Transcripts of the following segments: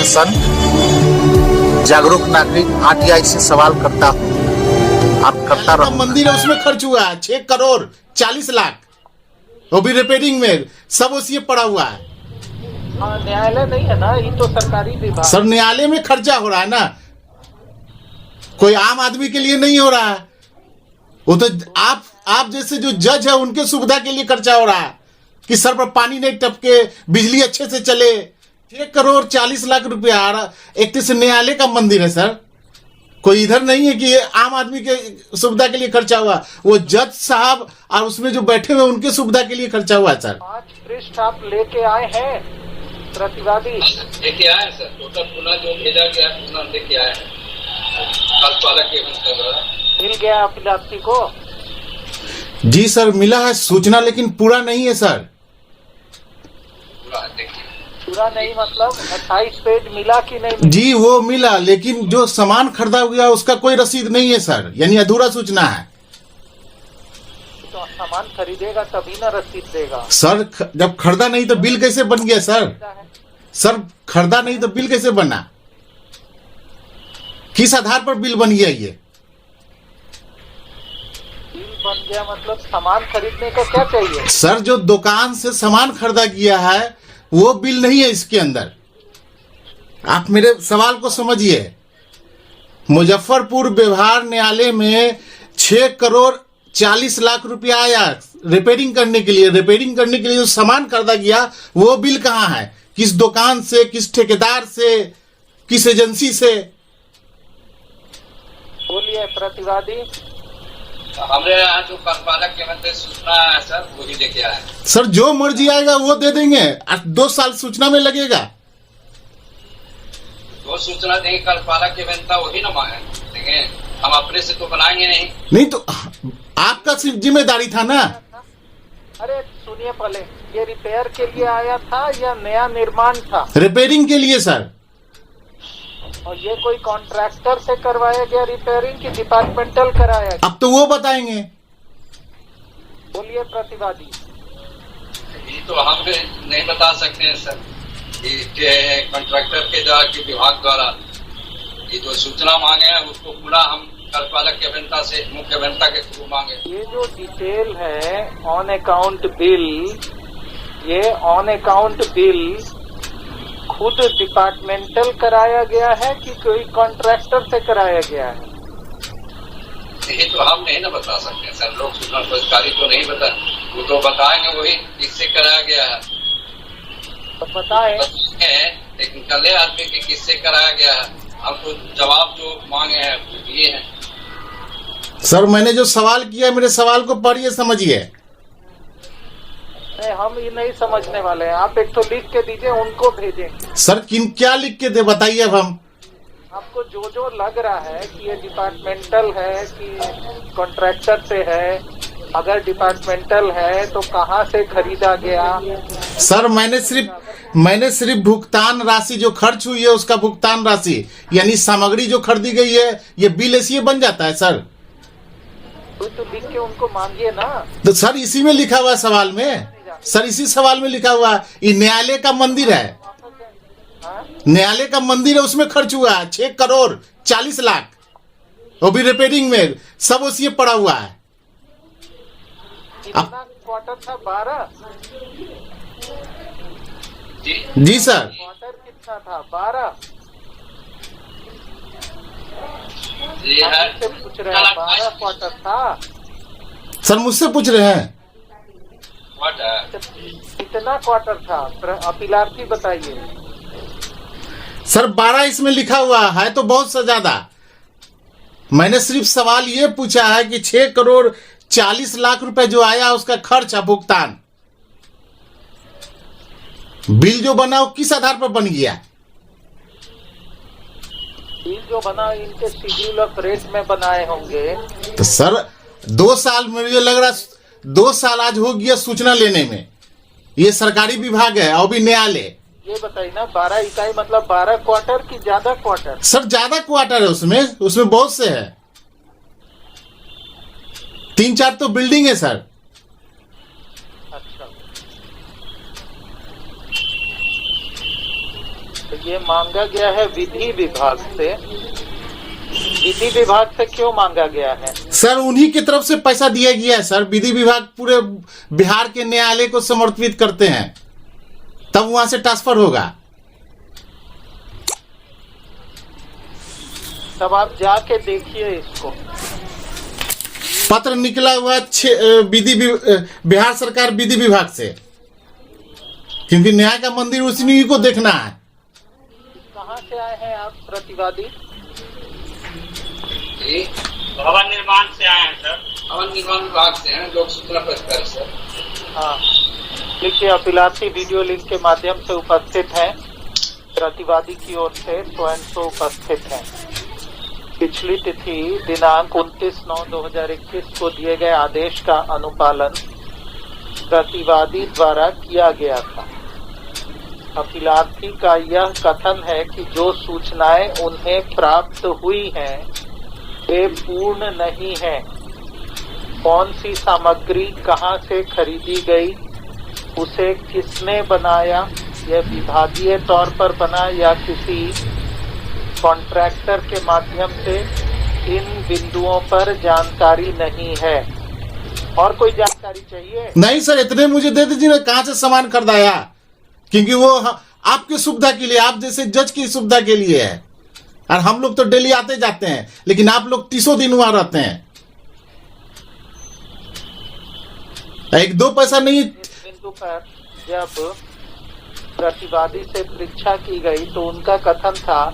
संत, जागरूक नागरिक आरटीआई से सवाल करता हूँ, आप करता रहो। मंदिर है उसमें खर्च हुआ है 6 करोड़ 40 लाख, वो भी रिपेयरिंग में, सब उसी पड़ा हुआ है। न्यायालय नहीं है ना, ये तो सरकारी विभाग। सर न्यायालय में खर्चा हो रहा है ना, कोई आम आदमी के लिए नहीं हो रहा है। वो तो आप जैसे जो जज है उनके सुविधा के लिए खर्चा हो रहा है कि सर पर पानी नहीं टपके, बिजली अच्छे से चले। 6 करोड़ 40 लाख रुपया आ रहा। एक तो न्यायालय का मंदिर है सर, कोई इधर नहीं है कि ये आम आदमी के सुविधा के लिए खर्चा हुआ। वो जज साहब और उसमें जो बैठे हुए उनके सुविधा के लिए खर्चा हुआ है सर। 5 पृष्ठ आप लेके आए हैं प्रतिवादी? लेके आए सर, टोटल पुनः जो भेजा गया पुनः लेके आए हैं। कार्यपालक के मिल गया अपिलाप्सी को? जी सर मिला है सूचना, लेकिन पूरा नहीं है सर। पूरा नहीं मतलब 28 पेज मिला कि नहीं मिला? जी वो मिला, लेकिन जो सामान खरीदा गया उसका कोई रसीद नहीं है सर, यानी अधूरा सूचना है। तो सामान खरीदेगा तभी ना रसीद देगा सर जब खरीदा नहीं तो बिल कैसे बन गया सर? सर खरीदा नहीं तो बिल कैसे बना? किस आधार पर बिल बन गया ये? बिल बन गया मतलब सामान खरीदने का क्या चाहिए? सर जो दुकान से सामान खरीदा गया है वो बिल नहीं है इसके अंदर। आप मेरे सवाल को समझिए। मुजफ्फरपुर व्यवहार न्यायालय में 6 करोड़ 40 लाख रुपया आया रिपेयरिंग करने के लिए। रिपेयरिंग करने के लिए जो सामान खरीदा गया वो बिल कहाँ है? किस दुकान से, किस ठेकेदार से, किस एजेंसी से? बोलिए प्रतिवादी। हमारे यहाँ जो कार्यपालक के मंत्री सूचना है सर, वो भी लेके आए। सर जो मर्जी आएगा वो दे देंगे, 2 साल सूचना में लगेगा। जो सूचना देंगे कार्यपालक के अभियंता वही ना देंगे, हम अपने से तो बनाएंगे नहीं। नहीं तो आपका सिर्फ जिम्मेदारी था ना। अरे सुनिए पहले, ये रिपेयर के लिए आया था या नया निर्माण था? रिपेयरिंग के लिए सर। और ये कोई कॉन्ट्रैक्टर से करवाया गया रिपेयरिंग कि डिपार्टमेंटल कराया गया? अब तो वो बताएंगे। बोलिए प्रतिवादी। ये तो हम नहीं बता सकते हैं सर, ये कॉन्ट्रैक्टर के द्वारा के विभाग द्वारा ये जो सूचना मांगे हैं उसको पूरा हम कार्यपालक के अभियंता से, मुख्य अभियंता के थ्रू मांगे। ये जो डिटेल है ऑन अकाउंट बिल, ये ऑन अकाउंट बिल खुद डिपार्टमेंटल कराया गया है कि कोई कॉन्ट्रैक्टर से कराया गया है? ये तो हम नहीं ना बता सकते सर, लोक सूचना पदाधिकारी तो नहीं बता, वो तो बताएंगे वही किससे कराया गया है। तो बताएं। लेकिन कल आदमी के किससे कराया गया है, हम तो जवाब जो मांगे हैं वो दिए हैं। सर मैंने जो सवाल किया मेरे सवाल को पढ़िए समझिए। नहीं हम ये नहीं समझने वाले हैं, आप एक तो लिख के दीजिए, उनको भेजेंगे। सर क्या लिख के दे बताइए। अब हम आपको जो जो लग रहा है कि ये डिपार्टमेंटल है कि कॉन्ट्रैक्टर से है, अगर डिपार्टमेंटल है तो कहाँ से खरीदा गया? सर मैंने सिर्फ भुगतान राशि जो खर्च हुई है उसका भुगतान राशि, यानी सामग्री जो खरीदी गई है, ये बिल ऐसी बन जाता है सर। तो लिख के उनको मांगिए ना। तो सर इसी में लिखा हुआ है सवाल में, सर इसी सवाल में लिखा हुआ है। ये न्यायालय का मंदिर है, न्यायालय का मंदिर है, उसमें खर्च हुआ है 6 करोड़ 40 लाख, वो भी रिपेयरिंग में, सब उसी पड़ा हुआ है। कितना क्वार्टर था? 12? जी सर। क्वार्टर कितना था? 12? मुझसे पूछ रहे हैं 12 क्वार्टर था? सर मुझसे पूछ रहे हैं कितना क्वार्टर था? अपिलार्थी बताइए। सर 12 इसमें लिखा हुआ है तो बहुत सा ज्यादा। मैंने सिर्फ सवाल ये पूछा है कि 6 करोड़ 40 लाख रुपए जो आया उसका खर्च है भुगतान। बिल जो बना वो किस आधार पर बन गया? बिल जो बना इनके शेड्यूल ऑफ रेट में बनाए होंगे। तो सर 2 साल मुझे लग रहा 2 साल आज हो गया सूचना लेने में। ये सरकारी विभाग है और भी न्यायालय। ये बताइए ना, 12 इकाई मतलब 12 क्वार्टर की ज्यादा क्वार्टर? सर ज्यादा क्वार्टर है उसमें बहुत से है, 3-4 तो बिल्डिंग है सर। अच्छा, तो ये मांगा गया है विधि विभाग से। विधि विभाग से क्यों मांगा गया है? सर उन्हीं की तरफ से पैसा दिया गया है सर। विधि विभाग पूरे बिहार के न्यायालय को समर्पित करते हैं, तब वहां से ट्रांसफर होगा। तब आप जाके देखिए इसको। पत्र निकला हुआ बिहार सरकार विधि विभाग से, क्योंकि न्याय का मंदिर उसी को देखना है। कहाँ से आए हैं आप प्रतिवादी? जी, भवन निर्माण से आए हैं सर। भवन निर्माण विभाग से हैं, लोक सूचना पदाधिकारी सर। हाँ, देखिए अपिलार्थी वीडियो लिंक के माध्यम से उपस्थित हैं। प्रतिवादी की ओर से स्वयं से उपस्थित हैं। पिछली तिथि दिनांक 29/9/2021 को दिए गए आदेश का अनुपालन प्रतिवादी द्वारा किया गया था। अपिलार्थी का यह कथन है कि जो सूचनाएं उन्हें प्राप्त हुई हैं वे पूर्ण नहीं है। कौन सी सामग्री कहां से खरीदी गई, उसे किसने बनाया, यह विभागीय तौर पर बना या किसी कॉन्ट्रैक्टर के माध्यम से, इन बिंदुओं पर जानकारी नहीं है। और कोई जानकारी चाहिए? नहीं सर, इतने मुझे दे दीजिए ना, कहां से सामान खरीदाया, क्योंकि वो आपकी सुविधा के लिए, आप जैसे जज की सुविधा के लिए है। और हम लोग तो डेली आते जाते हैं, लेकिन आप लोग 30 दिन वहां रहते हैं। एक दो पैसा नहीं। बिंदु पर जब प्रतिवादी से परीक्षा की गई तो उनका कथन था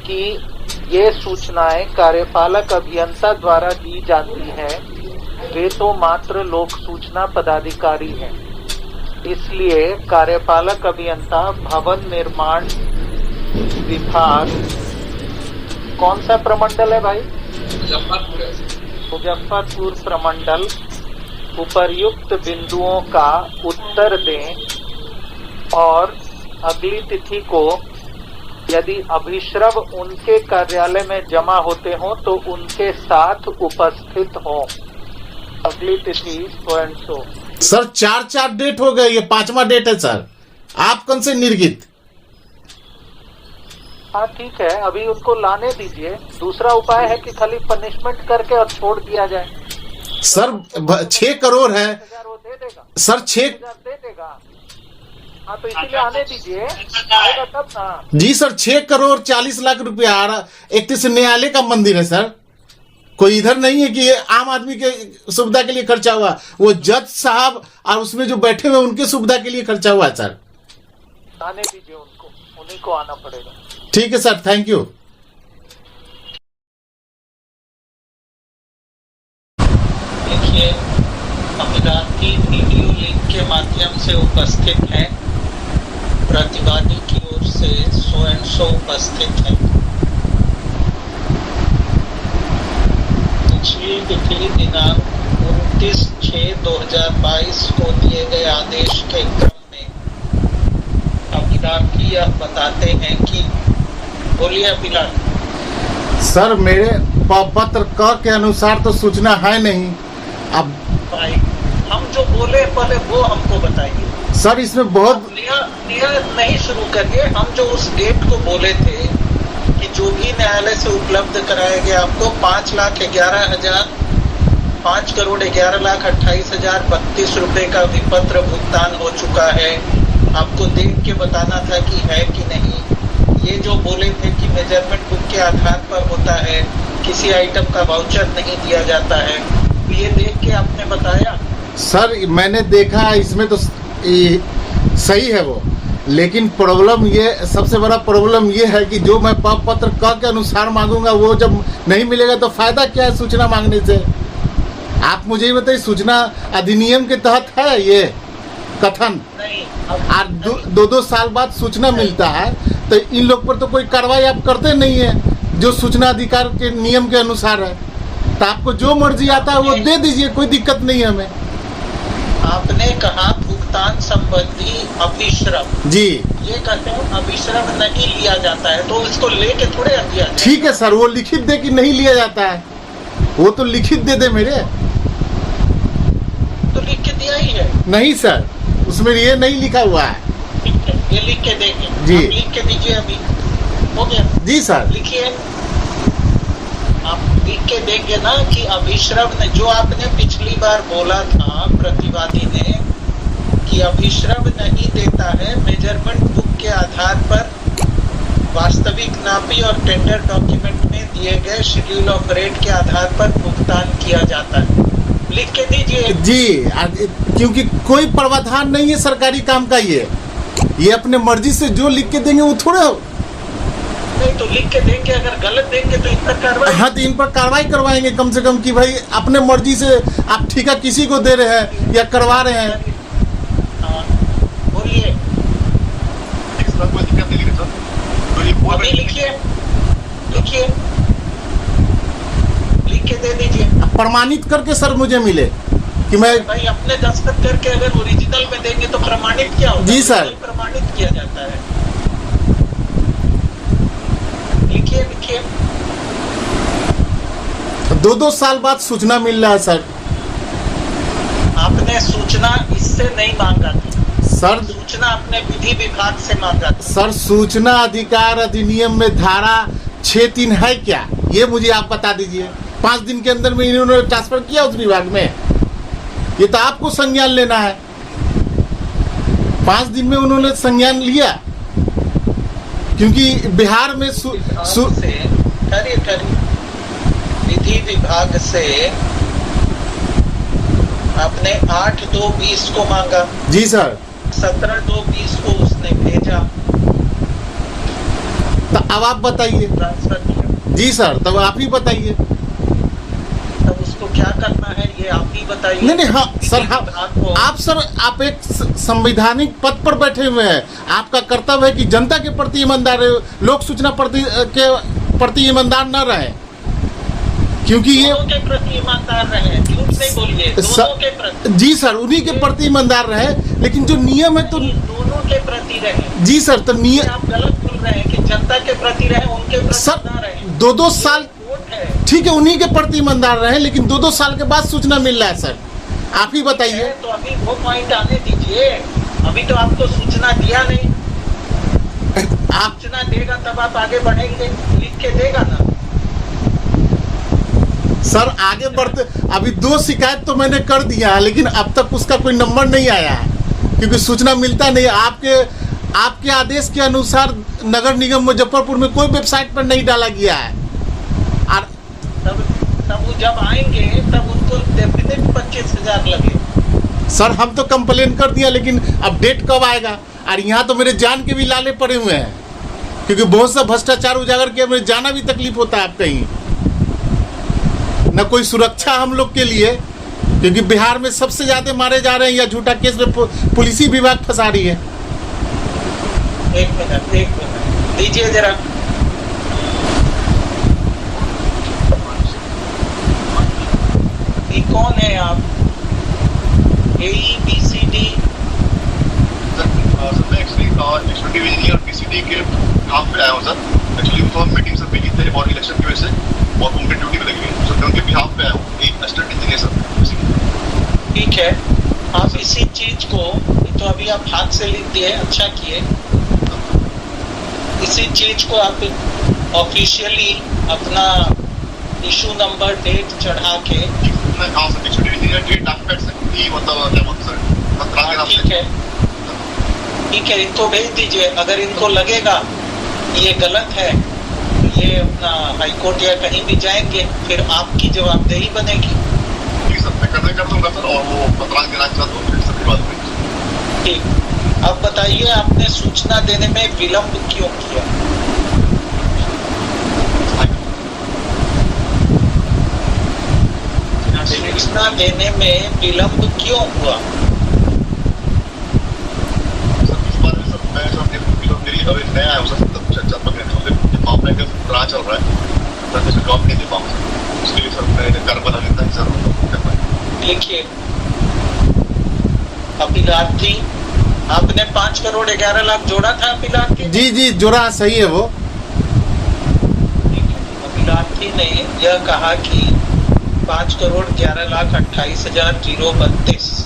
कि ये सूचनाएं कार्यपालक अभियंता द्वारा दी जाती हैं, वे तो मात्र लोक सूचना पदाधिकारी हैं। इसलिए कार्यपालक अभियंता भवन निर्माण विभाग, कौन सा प्रमंडल है भाई? मुजफ्फरपुर है सर। मुजफ्फरपुर प्रमंडल उपर्युक्त बिंदुओं का उत्तर दें और अगली तिथि को यदि अभिश्रव उनके कार्यालय में जमा होते हो तो उनके साथ उपस्थित हो। अगली तिथि स्वयं सो। सर 4 डेट हो गए, ये 5वां डेट है सर। आप कौन से निर्गित? हाँ ठीक है, अभी उनको लाने दीजिए। दूसरा उपाय है कि खाली पनिशमेंट करके और छोड़ दिया जाए। सर 6 करोड़ है 1000 वो दे देगा सर। 6 दे देगा। हाँ तो इसीलिए आने दीजिए, आएगा तब ना। जी सर, 6 करोड़ 40 लाख रुपया आ रहा। एक तो न्यायालय का मंदिर है सर, कोई इधर नहीं है कि ये आम आदमी के सुविधा के लिए खर्चा हुआ। वो जज साहब और उसमें जो बैठे हुए उनके सुविधा के लिए खर्चा हुआ है सर। आने दीजिए उनको, उन्हीं को आना पड़ेगा। ठीक है सर, थैंक यू। देखिए अपिलार्थी वीडियो लिंक के माध्यम से उपस्थित हैं। प्रतिवादी की ओर से स्वयं सो उपस्थित है। पिछली तिथि दिनांक 29/6/2022 को दिए गए आदेश के क्रम में अपिलार्थी यह बताते हैं कि, बोलिए अपिलार्थी। सर मेरे पत्र क के अनुसार तो सूचना है नहीं। अब भाई हम जो बोले पहले वो हमको बताइए सर। इसमें बहुत नहीं शुरू करिए। हम जो उस डेट को बोले थे कि जो भी न्यायालय से उपलब्ध कराया गया आपको 5 करोड़ 11 लाख 28,032 रुपए का विपत्र भुगतान हो चुका है। आपको देख के बताना था कि है कि नहीं। ये जो बोले थे कि मेजरमेंट बुक के आधार पर होता है, किसी आइटम का वाउचर नहीं दिया जाता है, तो ये देख के आपने बताया? सर मैंने देखा, इसमें तो सही है वो, लेकिन प्रॉब्लम ये, सबसे बड़ा प्रॉब्लम ये है कि जो मैं पत्र क के अनुसार मांगूंगा वो जब नहीं मिलेगा तो फायदा क्या है सूचना मांगने से? आप मुझे ही बताइए, सूचना अधिनियम के तहत है ये कथन। नहीं, और 2 साल बाद सूचना मिलता है तो इन लोग पर तो कोई कार्रवाई आप करते नहीं है जो सूचना अधिकार के नियम के अनुसार है। तो आपको जो मर्जी आता है वो दे दीजिए, कोई दिक्कत नहीं है हमें। आपने कहा भुगतान संबंधी अभिश्रम जी, ये कहते हैं अभिश्रम नहीं लिया जाता है तो इसको लेके थोड़े दिया जाए। ठीक है सर, वो लिखित दे कि नहीं लिया जाता है, वो तो लिखित दे दे मेरे। तो लिख के दिया ही है। नहीं सर, उसमें ये नहीं लिखा हुआ है। ठीक है, ये लिख के देंगे। जी। आप लिख के दीजिए अभी। हो गया? जी सर। लिखिए। आप लिख के देंगे ना कि अभिश्रव ने, जो आपने पिछली बार बोला था प्रतिवादी ने कि अभिश्रव नहीं देता है, मेजरमेंट बुक के आधार पर वास्तविक नापी और टेंडर डॉक्यूमेंट में दिए गए शेड्यूल ऑफ रेट के आधार पर भुगतान किया जाता है। लिख के दीजिए। जी, क्योंकि कोई प्रावधान नहीं है सरकारी काम का, ये अपने मर्जी से जो लिख के देंगे वो थोड़े हो। नहीं तो लिख के देंगे, अगर गलत देंगे तो इन पर कार्रवाई। हाँ, तो इन पर कार्रवाई करवाएंगे कम से कम कि भाई अपने मर्जी से आप ठेका किसी को दे रहे हैं या करवा रहे हैं। हाँ, बोलिए। कोई दिक्कत नहीं सर, तो ये बोल अभी लिखिए, लिखिए, लिख के दे दीजिए। प्रमाणित करके सर मुझे मिले कि मैं भाई अपने दस्तखत करके अगर ओरिजिनल में देंगे तो प्रमाणित क्या होगा? जी सर। ओरिजिनल प्रमाणित किया जाता है। लिखिए, लिखिए। 2-2 साल बाद सूचना मिल रहा है सर। आपने सूचना इससे नहीं मांगा थी सर सूचना आपने विधि विभाग से मांगा था। सर, सूचना अधिकार अधिनियम में धारा 6(3) है क्या, ये मुझे आप बता दीजिए। 5 दिन के अंदर में इन्होंने ट्रांसफर किया उस विभाग में, ये तो आपको संज्ञान लेना है। 5 दिन में उन्होंने संज्ञान लिया, क्योंकि बिहार में विधि विभाग से आपने 8/2/20 को मांगा। जी सर। 17/2/20 को उसने भेजा, तो अब आप बताइए। ट्रांसफर किया। जी सर, तब आप ही बताइए। तब उसको क्या करना है ये आप ही बताइए। नहीं, हाँ सर, हाँ, आप एक संवैधानिक पद पर बैठे हुए हैं। आपका कर्तव्य है कि जनता के प्रति ईमानदार, लोक सूचना के प्रति ईमानदार न रहे, क्योंकि ये दोनों के प्रति ईमानदार रहे, झूठ नहीं बोलिए। दोनों के प्रति। जी सर, उन्हीं के प्रति ईमानदार रहे, लेकिन जो नियम है तो दोनों के प्रति रहे। जी सर, तो नियम आप गलत बोल रहे हैं कि जनता के प्रति रहे, उनके प्रति सर ना रहे। 2-2 साल वोट है। ठीक है, उन्हीं के प्रति ईमानदार रहे, लेकिन 2-2 साल के बाद सूचना मिल रहा है सर। आप ही बताइए। तो अभी वो पॉइंट आने दीजिए। अभी तो आपको सूचना दिया नहीं, आप सूचना देगा तब आप आगे बढ़ेंगे। लिख के देगा ना सर, आगे बढ़ते। अभी 2 शिकायत तो मैंने कर दिया है, लेकिन अब तक उसका कोई नंबर नहीं आया है, क्योंकि सूचना मिलता नहीं। आपके आदेश के अनुसार नगर निगम मुजफ्फरपुर में कोई वेबसाइट पर नहीं डाला गया है। और तब वो जब आएंगे तब उनको डेफिनेट 25,000 लगे। सर, हम तो कंप्लेन कर दिया, लेकिन अब डेट कब आएगा? और यहाँ तो मेरे जान के भी लाले पड़े हुए हैं, क्योंकि बहुत सा भ्रष्टाचार उजागर किया, मेरे जाना भी तकलीफ होता है। आप कहीं न कोई सुरक्षा हम लोग के लिए, क्योंकि बिहार में सबसे ज्यादा मारे जा रहे हैं, या झूठा केस में पुलिस विभाग फंसा रही है। एक मिनट दीजिए जरा। ये कौन है आप? AEBCD सर मैं एक्चुअली एक्सपेक्टिव इंजीनियर PCD के काम पे आया हूँ सर। एक्चुअली वो मीटिंग सब भी थे और इलेक्शन की वजह से, और उनके ड्यूटी पे लगी है, सर मैं उनके बिहाफ पे आया हूँ, एक असिस्टेंट इंजीनियर सर। ठीक है, आप इसी चीज को, तो अभी आप हाथ से लिख दिए, अच्छा किए। इसी चीज को आप ऑफिशियली अपना इशू नंबर, डेट चढ़ा के। मैं हाँ sir, actually engineer date document से ही मतलब क्या बोलते सर। ठीक है, ठीक है, इनको भेज दीजिए। अगर इनको लगेगा ये गलत है, ये अपना हाईकोर्ट या कहीं भी जाएंगे, फिर आपकी जवाबदेही बनेगी। ठीक सर, मैं करने कर दूंगा सर, और वो पत्रांक देना चाहता हूँ, फिर सबकी बात हुई। ठीक, अब बताइए आपने सूचना देने में विलम्ब क्यों किया? सूचना देने में विलम्ब क्यों हुआ? सर इस बारे में सर मैं सर मेरी अभी नया है सर, तब चर्चा पकड़े मामले का रहा चल रहा है सर, जैसे जवाब नहीं दे पाऊँ सर, उसके लिए सर मैंने कर बना लेता है सर। लिखिए, अपीलार्थी, आपने 5 करोड़ 11 लाख जोड़ा था अपीलार्थी। जी जोड़ा सही है वो। अपीलार्थी ने यह कहा कि 5 करोड़ 11,28,032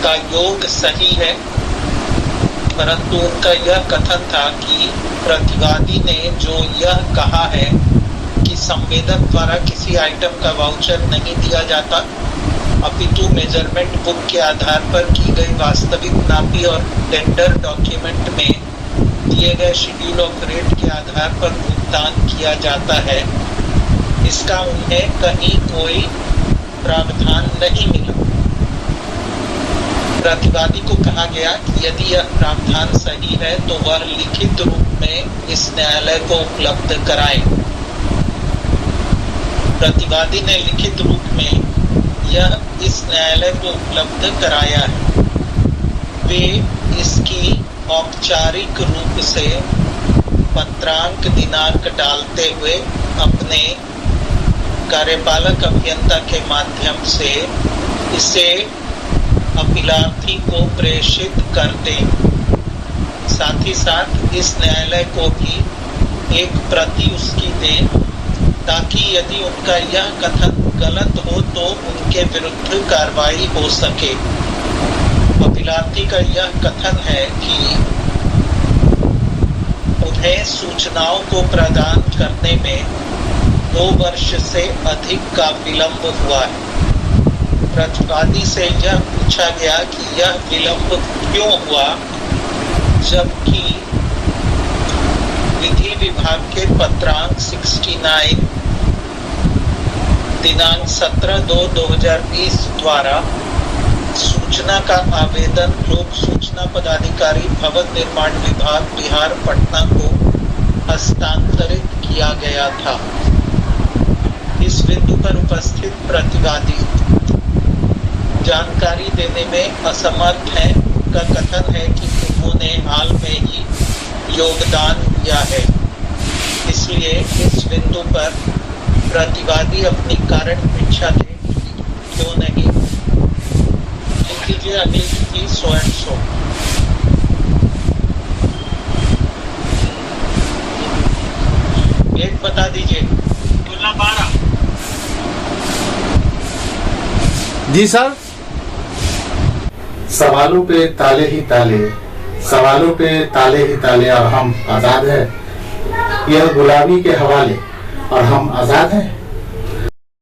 का योग सही है परंतु उनका यह कथन था कि प्रतिवादी ने जो यह कहा है कि संवेदक द्वारा किसी आइटम का वाउचर नहीं दिया जाता, अपितु मेजरमेंट बुक के आधार पर की गई वास्तविक नापी और टेंडर डॉक्यूमेंट में दिए गए शेड्यूल ऑफ रेट के आधार पर भुगतान किया जाता है, इसका उन्हें कहीं कोई प्रावधान नहीं मिला। प्रतिवादी को कहा गया कि यदि यह प्रावधान सही है तो वह लिखित रूप में इस न्यायालय को उपलब्ध कराएं। प्रतिवादी ने लिखित रूप में यह इस न्यायालय को उपलब्ध कराया है। वे इसकी औपचारिक रूप से पत्रांक दिनांक डालते हुए अपने कार्यपालक अभियंता के माध्यम से इसे अपीलार्थी को प्रेषित कर दें। साथ ही साथ इस न्यायालय को भी एक प्रति उसकी दें, ताकि यदि उनका यह कथन गलत हो तो उनके विरुद्ध कार्रवाई हो सके। अपीलार्थी का यह कथन है कि उन्हें सूचनाओं को प्रदान करने में 2 वर्ष से अधिक का विलंब हुआ है। प्रतिवादी से यह पूछा गया कि यह विलंब क्यों हुआ, जबकि विधि विभाग के पत्रांक 69 दिनांक 17/2/2020 द्वारा सूचना का आवेदन लोक सूचना पदाधिकारी भवन निर्माण विभाग बिहार पटना को हस्तांतरित किया गया था। इस बिंदु पर उपस्थित प्रतिवादी जानकारी देने में असमर्थ है। उनका कथन है कि उन्होंने हाल में ही योगदान दिया है, इसलिए इस बिंदु पर प्रतिवादी अपनी कारण परीक्षा दे। क्यों नहीं, लिख दीजिए अगली तिथि सो एंड सो। डेट बता दीजिए। 16/12। जी सर। सवालों पे ताले ही ताले, सवालों पे ताले ही ताले, और हम आजाद है। यह गुलामी के हवाले और हम आजाद हैं।